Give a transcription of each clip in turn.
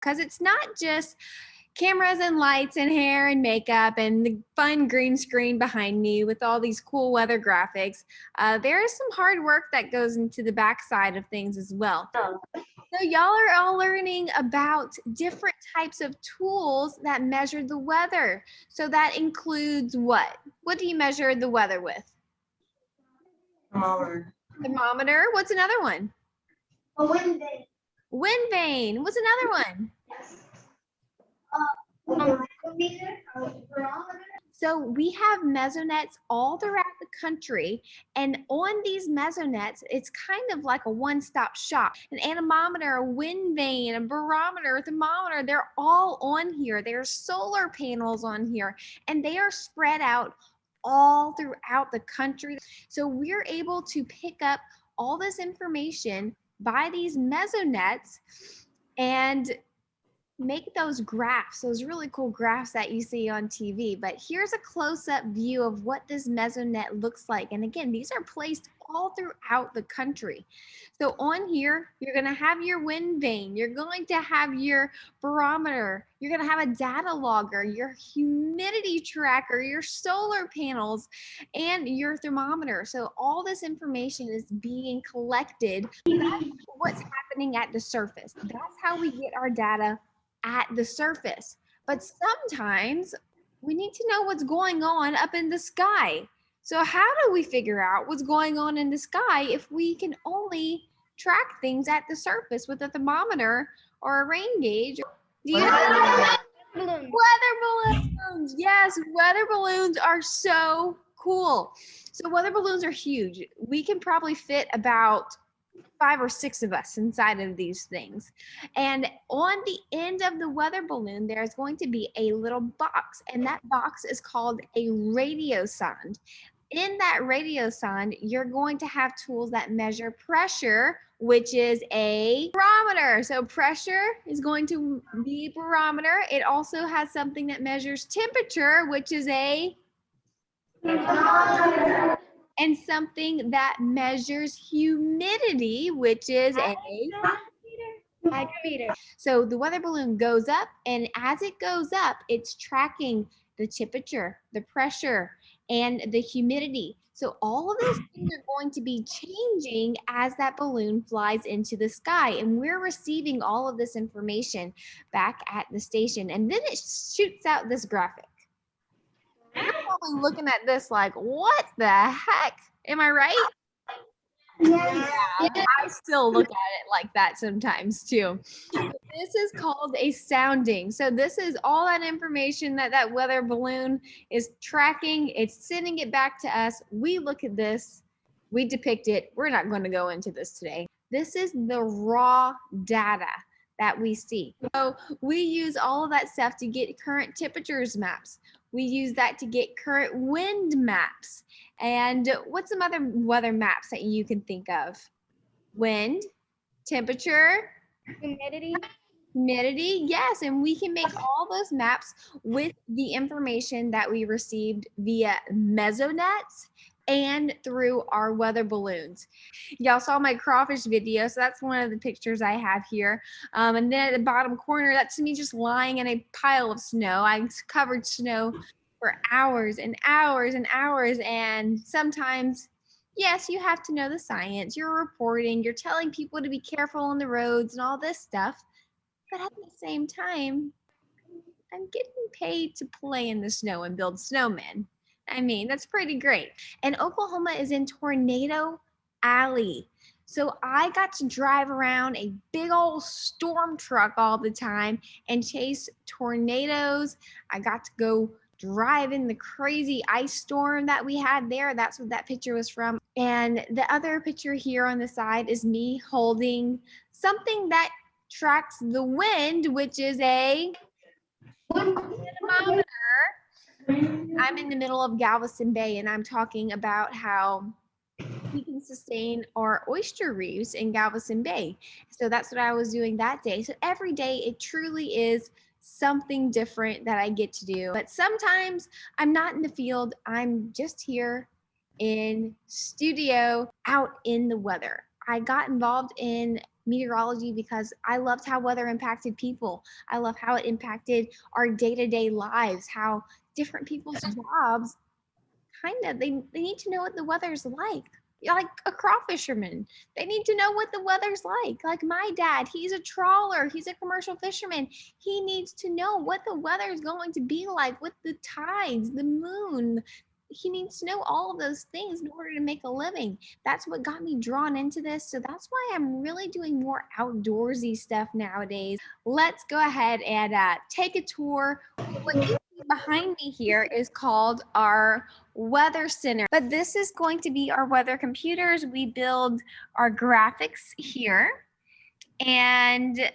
because it's not just cameras and lights and hair and makeup and the fun green screen behind me with all these cool weather graphics. There is some hard work that goes into the backside of things as well. So y'all are all learning about different types of tools that measure the weather. So that includes what? What do you measure the weather with? Thermometer. Thermometer. What's another one? A wind vane. Wind vane. What's another one? Yes. A micrometer, a barometer. So we have mesonets all throughout the country, and on these mesonets, it's kind of like a one-stop shop. An anemometer, a wind vane, a barometer, a thermometer, they're all on here. There's solar panels on here, and they are spread out all throughout the country. So we're able to pick up all this information by these mesonets and make those graphs, those really cool graphs that you see on TV. But here's a close-up view of what this mesonet looks like. And again, these are placed all throughout the country. So on here, you're going to have your wind vane, you're going to have your barometer, you're going to have a data logger, your humidity tracker, your solar panels, and your thermometer. So all this information is being collected. That's what's happening at the surface. That's how we get our data at the surface. But sometimes we need to know what's going on up in the sky. So how do we figure out what's going on in the sky if we can only track things at the surface with a thermometer or a rain gauge? Do you know? Weather balloons. Yes, weather balloons are so cool. So weather balloons are huge. We can probably fit about 5 or 6 of us inside of these things. And on the end of the weather balloon, there's going to be a little box, and that box is called a radiosonde. In that radiosonde, you're going to have tools that measure pressure, which is a barometer. So pressure is going to be a barometer. It also has something that measures temperature, which is a and something that measures humidity, which is a hygrometer. So the weather balloon goes up, and as it goes up, it's tracking the temperature, the pressure, and the humidity. So all of those things are going to be changing as that balloon flies into the sky. And we're receiving all of this information back at the station. And then it shoots out this graphic. You're probably looking at this like, what the heck? Am I right? Yeah, I still look at it like that sometimes too. This is called a sounding. So this is all that information that weather balloon is tracking. It's sending it back to us. We look at this, we depict it. We're not going to go into this today. This is the raw data that we see. So we use all of that stuff to get current temperatures maps. We use that to get current wind maps. And what's some other weather maps that you can think of? Wind, temperature, humidity, yes. And we can make all those maps with the information that we received via mesonets and through our weather balloons. Y'all saw my crawfish video, so that's one of the pictures I have here. And then at the bottom corner, that's me just lying in a pile of snow. I covered snow for hours and hours and hours, and sometimes, yes, you have to know the science. You're reporting, you're telling people to be careful on the roads and all this stuff, but at the same time, I'm getting paid to play in the snow and build snowmen. I mean, that's pretty great. And Oklahoma is in Tornado Alley. So I got to drive around a big old storm truck all the time and chase tornadoes. I got to go drive in the crazy ice storm that we had there. That's what that picture was from. And the other picture here on the side is me holding something that tracks the wind, which is a anemometer. I'm in the middle of Galveston Bay, and I'm talking about how we can sustain our oyster reefs in Galveston Bay. So that's what I was doing that day. So every day it truly is something different that I get to do. But sometimes I'm not in the field. I'm just here in studio out in the weather. I got involved in meteorology because I loved how weather impacted people. I love how it impacted our day-to-day lives, how different people's jobs they need to know what the weather's like. Yeah, like a craw fisherman, they need to know what the weather's like. Like my dad, he's a trawler, he's a commercial fisherman. He needs to know what the weather is going to be like with the tides, the moon. He needs to know all of those things in order to make a living. That's what got me drawn into this. So that's why I'm really doing more outdoorsy stuff nowadays. Let's go ahead and take a tour. What you see behind me here is called our weather center, but this is going to be our weather computers. We build our graphics here, and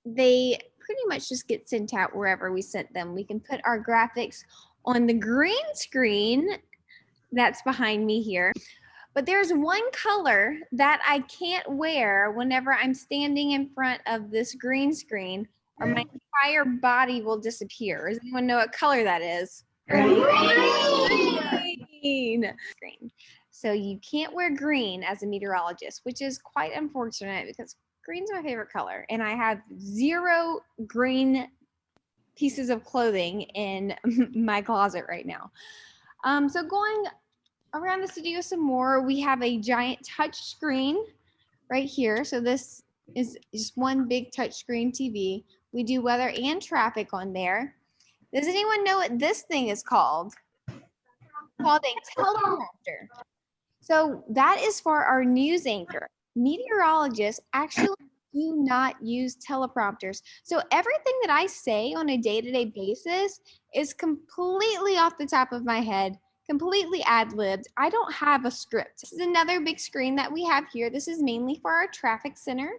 they pretty much just get sent out wherever we sent them. We can put our graphics on the green screen that's behind me here. But there's one color that I can't wear whenever I'm standing in front of this green screen, or my entire body will disappear. Does anyone know what color that is? Green. So you can't wear green as a meteorologist, which is quite unfortunate because green's my favorite color, and I have 0 green pieces of clothing in my closet right now. So going around the studio some more, we have a giant touch screen right here. So this is just one big touch screen TV. We do weather and traffic on there. Does anyone know what this thing is called? It's called a teleprompter. So that is for our news anchor. Meteorologists actually do not use teleprompters. So everything that I say on a day-to-day basis is completely off the top of my head, completely ad-libbed. I don't have a script. This is another big screen that we have here. This is mainly for our traffic center.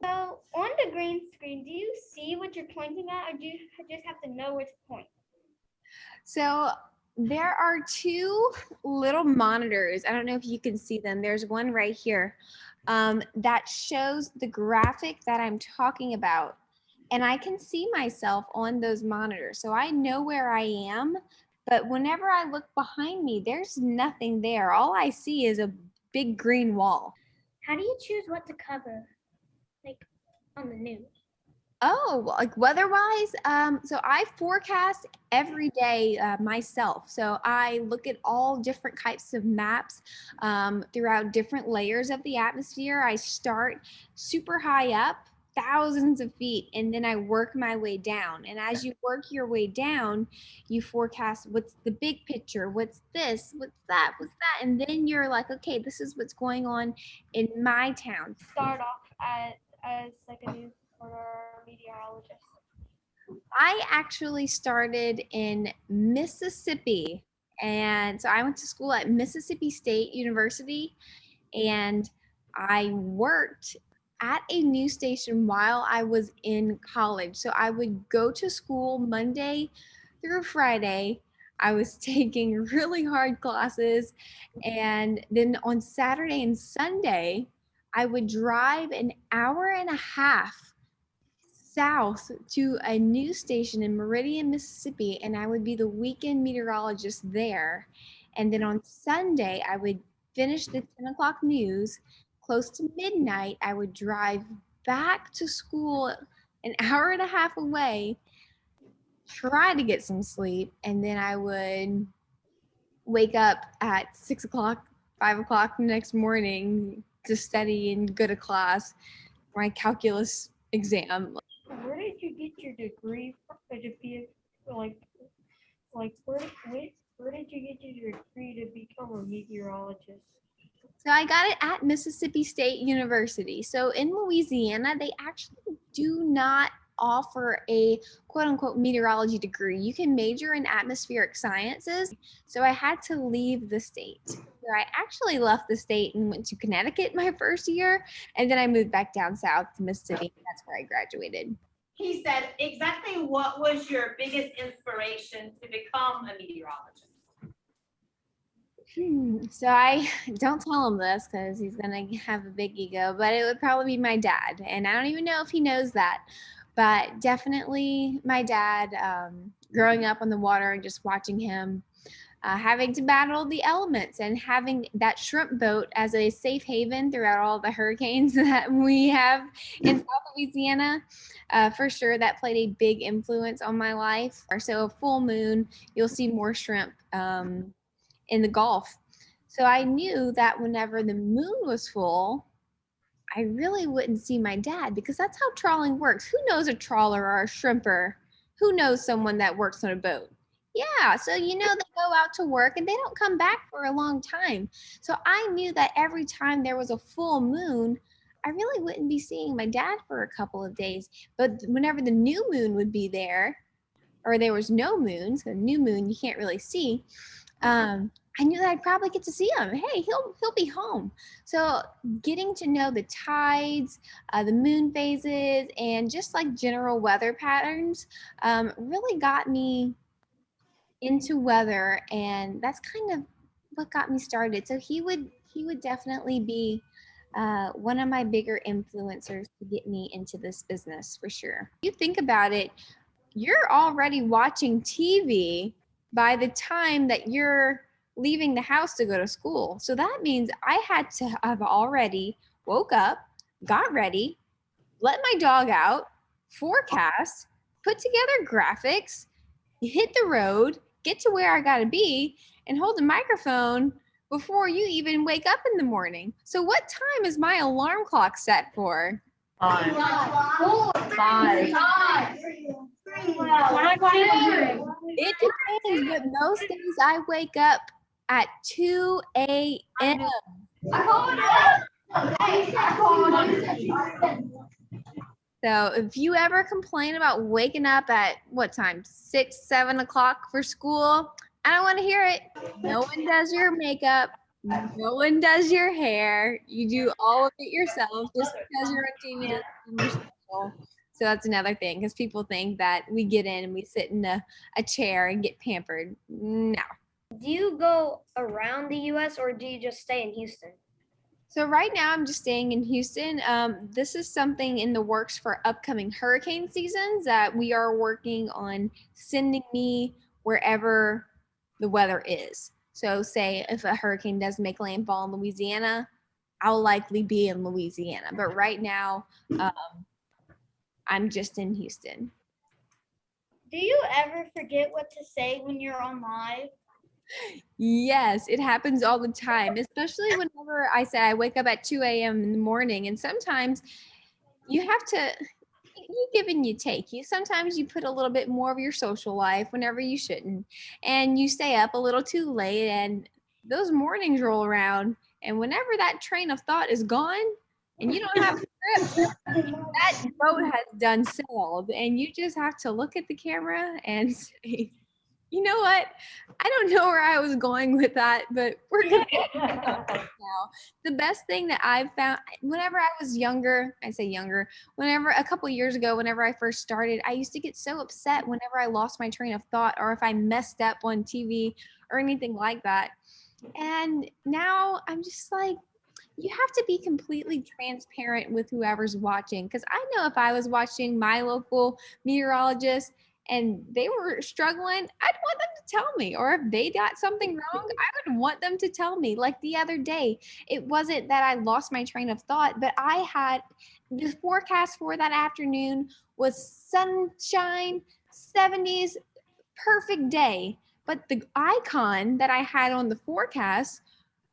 So on the green screen, do you see what you're pointing at, or do you just have to know where to point? So there are 2 little monitors. I don't know if you can see them. There's one right here that shows the graphic that I'm talking about. And I can see myself on those monitors. So I know where I am. But whenever I look behind me, there's nothing there. All I see is a big green wall. How do you choose what to cover, like on the news? Oh, like weather-wise, so I forecast every day myself. So I look at all different types of maps throughout different layers of the atmosphere. I start super high up, thousands of feet, and then I work my way down. And as you work your way down, you forecast what's the big picture, what's this, what's that, and then you're like, okay, this is what's going on in my town. Start off as like a news reporter or meteorologist. I actually started in Mississippi. And so I went to school at Mississippi State University, and I worked at a news station while I was in college. So I would go to school Monday through Friday. I was taking really hard classes. And then on Saturday and Sunday, I would drive an hour and a half south to a news station in Meridian, Mississippi, and I would be the weekend meteorologist there. And then on Sunday, I would finish the 10 o'clock news. Close to midnight, I would drive back to school an hour and a half away, try to get some sleep, and then I would wake up at 6 o'clock, 5 o'clock the next morning to study and go to class for my calculus exam. Where did you get your degree from? To be where did you get your degree to become a meteorologist? So I got it at Mississippi State University. So in Louisiana, they actually do not offer a quote unquote meteorology degree. You can major in atmospheric sciences. So I had to leave the state. So I actually left the state and went to Connecticut my first year. And then I moved back down south to Mississippi. That's where I graduated. He said, exactly what was your biggest inspiration to become a meteorologist? So I don't tell him this because he's gonna have a big ego, but it would probably be my dad, and I don't even know if he knows that, but definitely my dad. Growing up on the water and just watching him having to battle the elements and having that shrimp boat as a safe haven throughout all the hurricanes that we have in South Louisiana. For sure, that played a big influence on my life. So a full moon, you'll see more shrimp in the Gulf. So I knew that whenever the moon was full, I really wouldn't see my dad because that's how trawling works. Who knows a trawler or a shrimper? Who knows someone that works on a boat? Yeah, so they go out to work and they don't come back for a long time. So I knew that every time there was a full moon, I really wouldn't be seeing my dad for a couple of days. But whenever the new moon would be there, or there was no moon, so new moon you can't really see, I knew that I'd probably get to see him. Hey, he'll be home. So getting to know the tides, the moon phases, and just like general weather patterns really got me into weather, and that's kind of what got me started. So he would definitely be one of my bigger influencers to get me into this business for sure. You think about it, you're already watching TV by the time that you're leaving the house to go to school. So that means I had to have already woke up, got ready, let my dog out, forecast, put together graphics, hit the road, get to where I got to be, and hold the microphone before you even wake up in the morning. So what time is my alarm clock set for? 5. 5. It depends, but most days I wake up at 2 a.m. So if you ever complain about waking up at what time, 6, 7 o'clock for school, I don't want to hear it. No one does your makeup. No one does your hair. You do all of it yourself just because you're on TV doesn't mean you're special. So that's another thing, because people think that we get in and we sit in a chair and get pampered. No. Do you go around the U.S. or do you just stay in Houston? So right now I'm just staying in Houston. This is something in the works for upcoming hurricane seasons that we are working on sending me wherever the weather is. So say if a hurricane does make landfall in Louisiana, I'll likely be in Louisiana. But right now, I'm just in Houston. Do you ever forget what to say when you're on live? Yes, it happens all the time, especially whenever I say I wake up at 2 a.m. in the morning. And sometimes you have to, you give and you take. Sometimes you put a little bit more of your social life whenever you shouldn't. And you stay up a little too late, and those mornings roll around. And whenever that train of thought is gone and you don't have a script, that boat has done sailed. And you just have to look at the camera and say, you know what? I don't know where I was going with that, but we're going to now. The best thing that I've found, whenever I was younger, I say younger, whenever a couple years ago, whenever I first started, I used to get so upset whenever I lost my train of thought or if I messed up on TV or anything like that. And now I'm just like, you have to be completely transparent with whoever's watching. Because I know if I was watching my local meteorologist and they were struggling, I'd want them to tell me. Or if they got something wrong, I would want them to tell me. Like the other day, it wasn't that I lost my train of thought, but I had the forecast for that afternoon was sunshine, 70s, perfect day. But the icon that I had on the forecast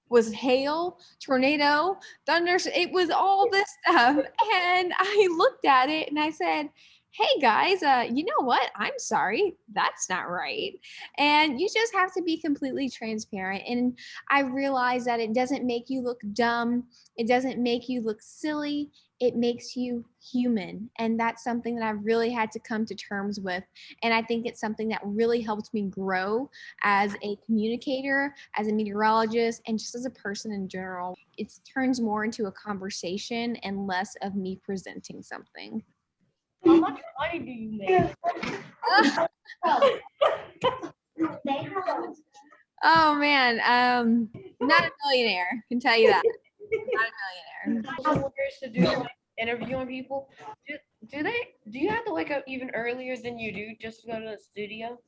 was hail, tornado, thunder. It was all this stuff. And I looked at it and I said, hey guys, you know what? I'm sorry. That's not right. And you just have to be completely transparent. And I realized that it doesn't make you look dumb. It doesn't make you look silly. It makes you human. And that's something that I've really had to come to terms with. And I think it's something that really helped me grow as a communicator, as a meteorologist, and just as a person in general. It turns more into a conversation and less of me presenting something. How much money do you make? Oh man, not a millionaire, can tell you that. Not a millionaire. Also to do like interviewing people. Do you have to wake up even earlier than you do just to go to the studio?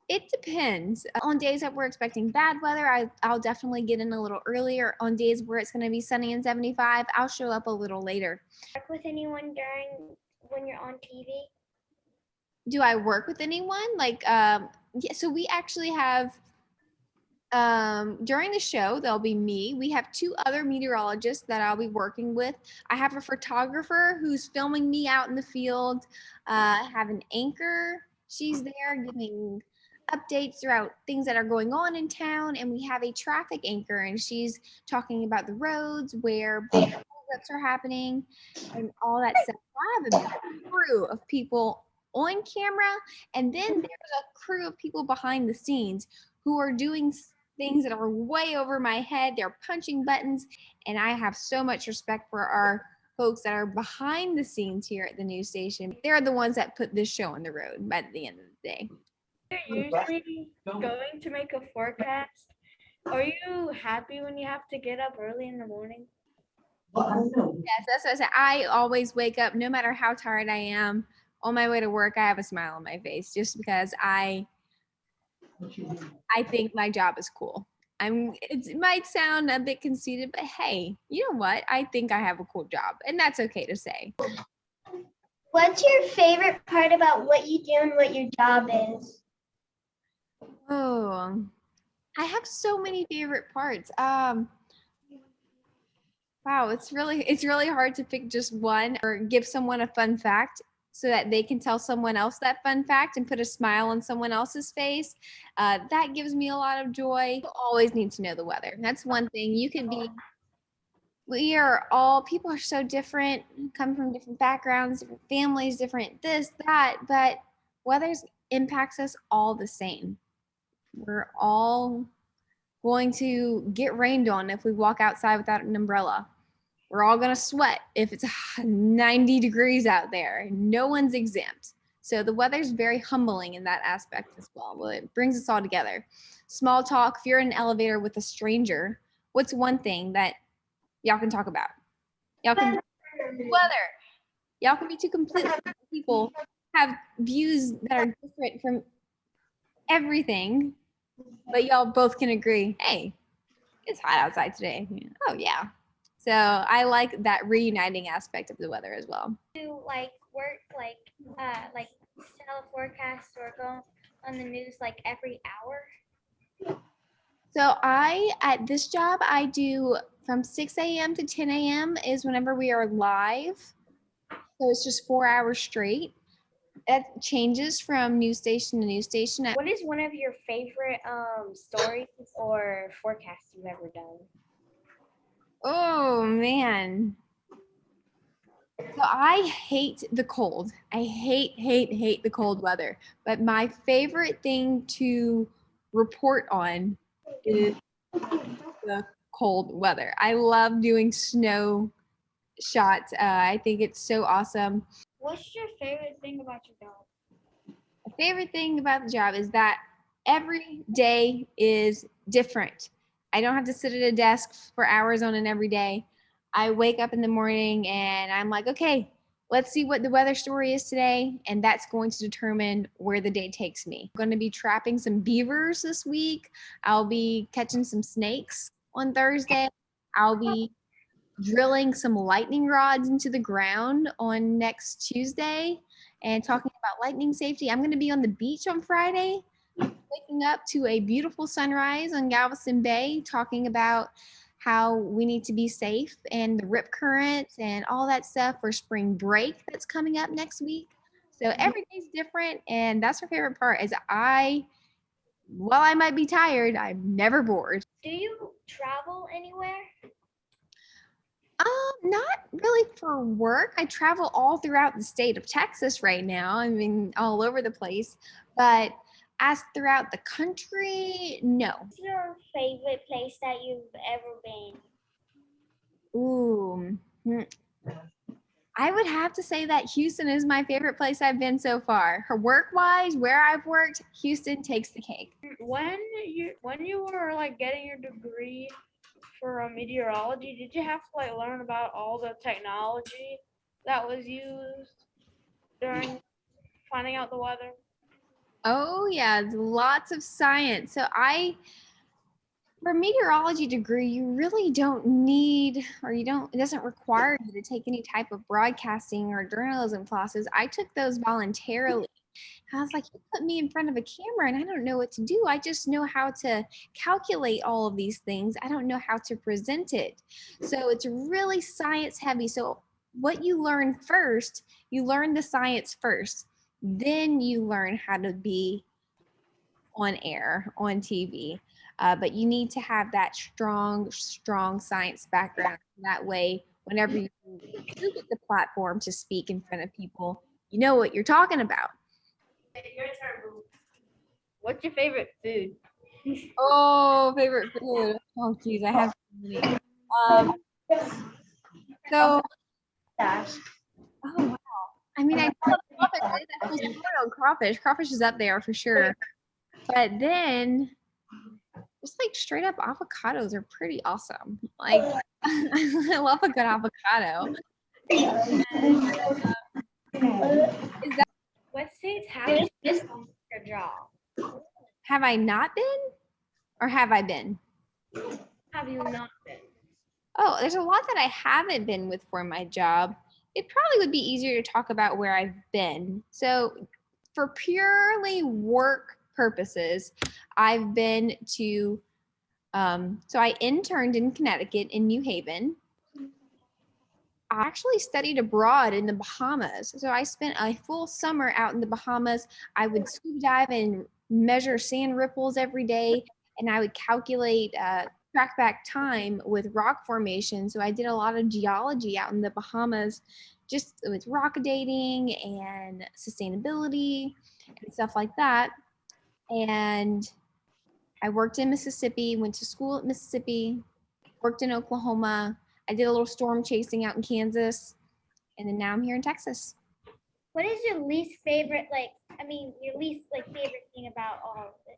It depends. On days that we're expecting bad weather, I'll definitely get in a little earlier. On days where it's going to be sunny and 75, I'll show up a little later. Work with anyone during when you're on TV? Do I work with anyone? Like, yeah, so we actually have, during the show, there'll be me. We have 2 other meteorologists that I'll be working with. I have a photographer who's filming me out in the field. I have an anchor. She's there giving updates throughout things that are going on in town. And we have a traffic anchor, and she's talking about the roads, where big holdups are happening, and all that stuff. I have a big crew of people on camera, and then there's a crew of people behind the scenes who are doing things that are way over my head. They're punching buttons, and I have so much respect for our folks that are behind the scenes here at the news station. They're the ones that put this show on the road at the end of the day. You're usually going to make a forecast. Are you happy when you have to get up early in the morning? Yes, that's what I said. I always wake up, no matter how tired I am, on my way to work, I have a smile on my face, just because I think my job is cool. It might sound a bit conceited, but hey, you know what? I think I have a cool job, and that's okay to say. What's your favorite part about what you do and what your job is? Oh, I have so many favorite parts. Wow, it's really hard to pick just one or give someone a fun fact so that they can tell someone else that fun fact and put a smile on someone else's face. That gives me a lot of joy. You always need to know the weather. That's one thing. People are so different, come from different backgrounds, different families, different this, that, but weather impacts us all the same. We're all going to get rained on if we walk outside without an umbrella. We're all going to sweat if it's 90 degrees out there. No one's exempt. So the weather's very humbling in that aspect as well. Well, it brings us all together. Small talk, if you're in an elevator with a stranger, what's one thing that y'all can talk about? Y'all can weather. Y'all can be two completely different people, have views that are different from everything, but y'all both can agree, hey, it's hot outside today. Oh yeah. So I like that reuniting aspect of the weather as well. Do like work like tell a forecast or go on the news like every hour? So at this job, I do from 6 a.m. to 10 a.m. is whenever we are live. So it's just 4 hours straight. It changes from news station to news station. What is one of your favorite stories or forecasts you've ever done? Oh man. So I hate the cold. I hate the cold weather. But my favorite thing to report on is the cold weather. I love doing snow shots. I think it's so awesome. What's your favorite thing about your job? My favorite thing about the job is that every day is different. I don't have to sit at a desk for hours on an every day. I wake up in the morning and I'm like, okay, let's see what the weather story is today. And that's going to determine where the day takes me. I'm going to be trapping some beavers this week. I'll be catching some snakes on Thursday. I'll be drilling some lightning rods into the ground on next Tuesday and talking about lightning safety. I'm going to be on the beach on Friday, waking up to a beautiful sunrise on Galveston Bay, talking about how we need to be safe and the rip currents and all that stuff for spring break that's coming up next week. So every day's different, and that's my favorite part is while I might be tired, I'm never bored. Do you travel anywhere? Not really for work. I travel all throughout the state of Texas right now. I mean, all over the place. But as throughout the country, no. What's your favorite place that you've ever been? Ooh. I would have to say that Houston is my favorite place I've been so far. For work-wise, where I've worked, Houston takes the cake. When you were like getting your degree for meteorology, did you have to like learn about all the technology that was used during finding out the weather? Oh yeah, lots of science. For a meteorology degree, you really don't need, or it doesn't require you to take any type of broadcasting or journalism classes. I took those voluntarily. I was like, you put me in front of a camera and I don't know what to do. I just know how to calculate all of these things. I don't know how to present it. So it's really science heavy. So what you learn first, you learn the science first. Then you learn how to be on air, on TV. But you need to have that strong science background. That way, whenever you do get the platform to speak in front of people, you know what you're talking about. Your turn, Boo. What's your favorite food? Oh, favorite food. Oh, geez, I have so many. So, Gosh. oh wow. I mean, I love crawfish. I did that whole story on crawfish. Crawfish is up there for sure. But then, just like straight up avocados are pretty awesome. Like, I love a good avocado. Is that, What states have your job? have I not been? Or have I been? Have you not been? Oh, there's a lot that I haven't been with for my job. It probably would be easier to talk about where I've been. So, for purely work purposes, I've been to, so I interned in Connecticut in New Haven. I actually studied abroad in the Bahamas. So I spent a full summer out in the Bahamas. I would scuba dive and measure sand ripples every day, and I would calculate track back time with rock formation. So I did a lot of geology out in the Bahamas, just with rock dating and sustainability and stuff like that. And I worked in Mississippi, went to school at Mississippi, worked in Oklahoma. I did a little storm chasing out in Kansas, and then now I'm here in Texas. What is your least favorite, your least favorite thing about all of this?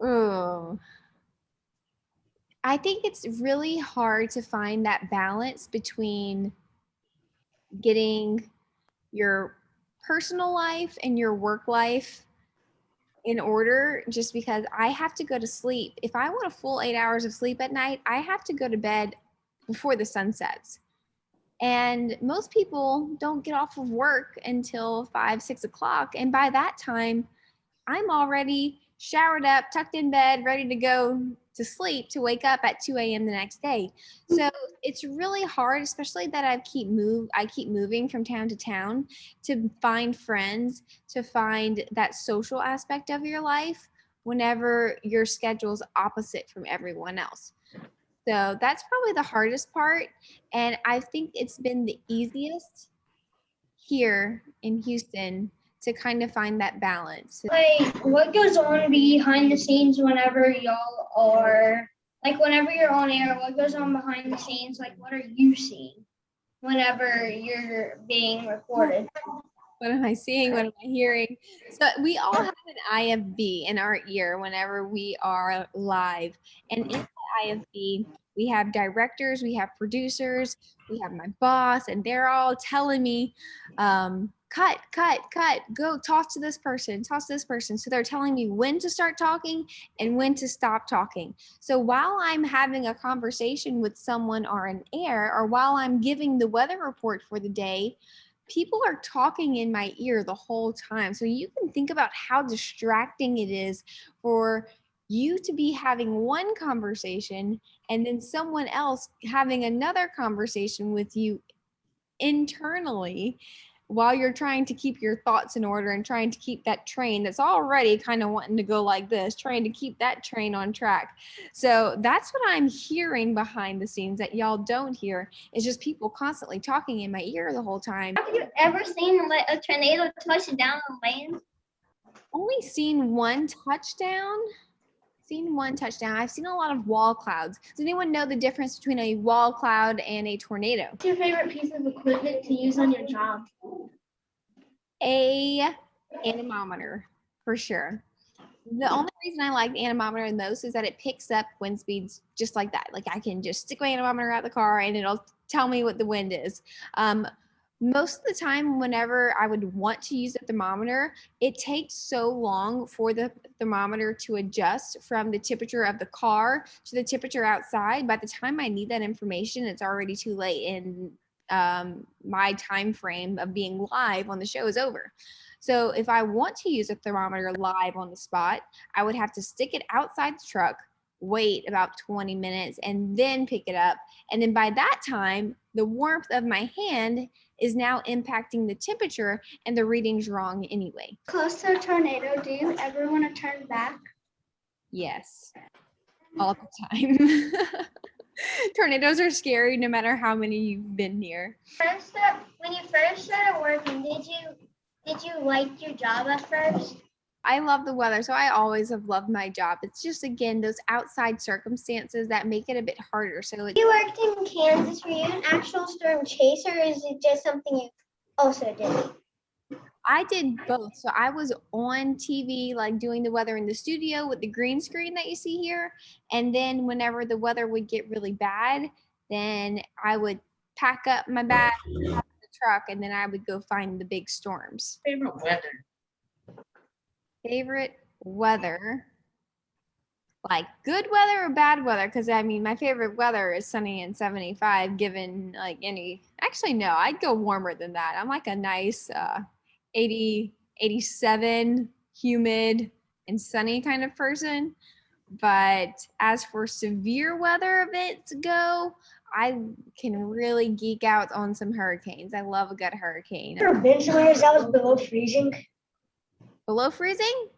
Ooh. I think it's really hard to find that balance between getting your personal life and your work life in order, just because I have to go to sleep. If I want a full 8 hours of sleep at night, I have to go to bed before the sun sets. And most people don't get off of work until 5, 6 o'clock. And by that time, I'm already showered up, tucked in bed, ready to go to sleep to wake up at 2 a.m. the next day. So it's really hard, especially that I keep moving from town to town, to find friends, to find that social aspect of your life whenever your schedule's opposite from everyone else. So that's probably the hardest part. And I think it's been the easiest here in Houston to kind of find that balance. Like, what goes on behind the scenes whenever y'all are, whenever you're on air, what goes on behind the scenes? Like, what are you seeing whenever you're being recorded? What am I seeing? What am I hearing? So we all have an IFB in our ear whenever we are live. And in the IFB, we have directors, we have producers, we have my boss, and they're all telling me, cut, go toss to this person, toss to this person. So they're telling me when to start talking and when to stop talking. So while I'm having a conversation with someone on air, or while I'm giving the weather report for the day, people are talking in my ear the whole time. So you can think about how distracting it is for you to be having one conversation and then someone else having another conversation with you internally, while you're trying to keep your thoughts in order and trying to keep that train that's already kind of wanting to go like this, trying to keep that train on track. So that's what I'm hearing behind the scenes that y'all don't hear. It's just people constantly talking in my ear the whole time. Have you ever seen a tornado touch down on land? Only seen one touchdown. I've seen a lot of wall clouds. Does anyone know the difference between a wall cloud and a tornado? What's your favorite piece of equipment to use on your job? A anemometer, for sure. The only reason I like the anemometer the most is that it picks up wind speeds just like that. Like I can just stick my anemometer out the car and it'll tell me what the wind is. Most of the time, whenever I would want to use a thermometer, it takes so long for the thermometer to adjust from the temperature of the car to the temperature outside. By the time I need that information, it's already too late, and my time frame of being live on the show is over. So if I want to use a thermometer live on the spot, I would have to stick it outside the truck, wait about 20 minutes, and then pick it up. And then by that time, the warmth of my hand is now impacting the temperature, and the reading's wrong anyway. Close to a tornado, do you ever want to turn back? Yes, all the time. Tornadoes are scary no matter how many you've been near. When you first started working, did you like your job at first? I love the weather, so I always have loved my job. It's just, again, those outside circumstances that make it a bit harder. So You worked in Kansas. Were you an actual storm chaser, or is it just something you also did? I did both. So I was on TV, like doing the weather in the studio with the green screen that you see here. And then whenever the weather would get really bad, then I would pack up my bag, hop in the truck, and then I would go find the big storms. Favorite weather? Favorite weather? Like good weather or bad weather? Because I mean, my favorite weather is sunny and 75, given like any, actually, no, I'd go warmer than that. I'm like a nice 80, 87, humid and sunny kind of person. But as for severe weather events go, I can really geek out on some hurricanes. I love a good hurricane. Ever been somewhere that was below freezing? Below freezing?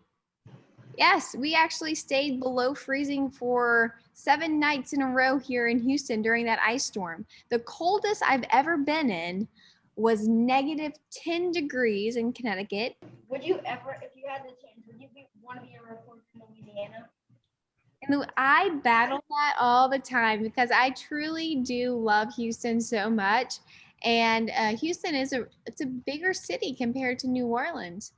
Yes, we actually stayed below freezing for 7 nights in a row here in Houston during that ice storm. The coldest I've ever been in was negative 10 degrees in Connecticut. Would you ever, if you had the chance, would you want to be a reporter in Louisiana? And I battle that all the time because I truly do love Houston so much. And Houston it's a bigger city compared to New Orleans.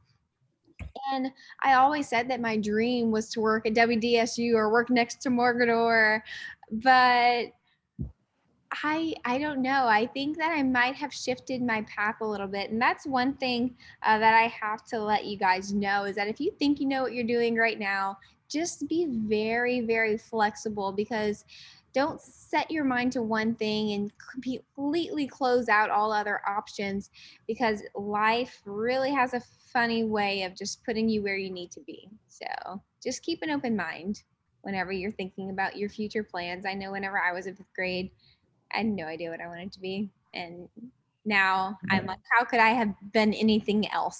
And I always said that my dream was to work at WDSU or work next to Morgador, but I don't know. I think that I might have shifted my path a little bit. And that's one thing that I have to let you guys know is that if you think you know what you're doing right now, just be very, very flexible, because don't set your mind to one thing and completely close out all other options, because life really has a funny way of just putting you where you need to be. So just keep an open mind whenever you're thinking about your future plans. I know whenever I was in 5th grade, I had no idea what I wanted to be. And now I'm like, how could I have been anything else?